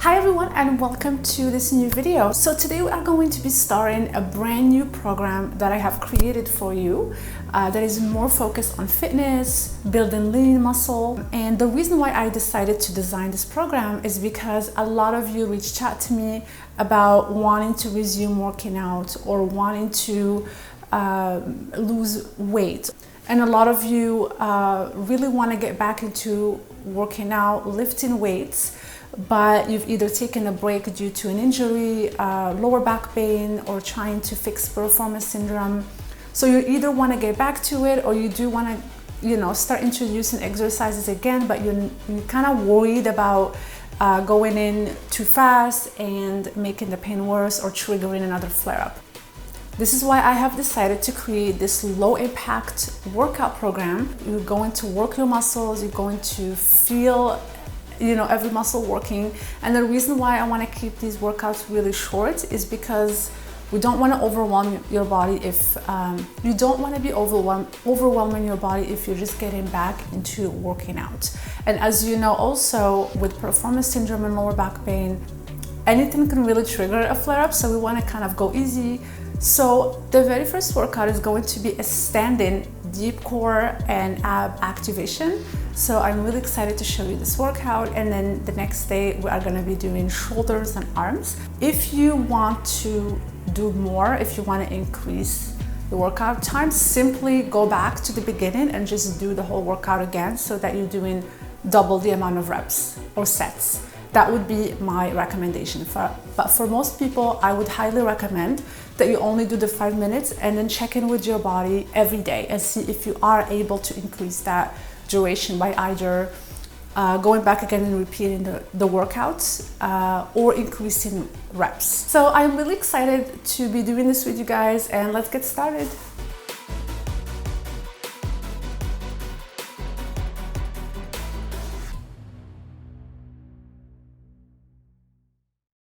Hi everyone and welcome to this new video. So today we are going to be starting a brand new program that I have created for you that is more focused on fitness, building lean muscle. And the reason why I decided to design this program is because a lot of you reached out to me about wanting to resume working out or wanting to lose weight. And a lot of you really want to get back into working out, lifting weights, but you've either taken a break due to an injury, lower back pain, or trying to fix piriformis syndrome. So you either want to get back to it, or you do want to, start introducing exercises again, but you're kind of worried about going in too fast and making the pain worse or triggering another flare-up. This is why I have decided to create this low impact workout program. You're going to work your muscles, you're going to feel every muscle working. And the reason why I want to keep these workouts really short is because we don't want to overwhelm your body if you don't want to be overwhelming your body if you're just getting back into working out. And as you know, also with piriformis syndrome and lower back pain, anything can really trigger a flare-up, so we want to kind of go easy. So the very first workout is going to be a standing deep core and ab activation. So I'm really excited to show you this workout, and then the next day we are going to be doing shoulders and arms. If you want to do more, if you want to increase the workout time, simply go back to the beginning and just do the whole workout again so that you're doing double the amount of reps or sets. That would be my recommendation. But for most people, I would highly recommend that you only do the 5 minutes and then check in with your body every day and see if you are able to increase that duration by either going back again and repeating the workouts or increasing reps. So I'm really excited to be doing this with you guys, and let's get started.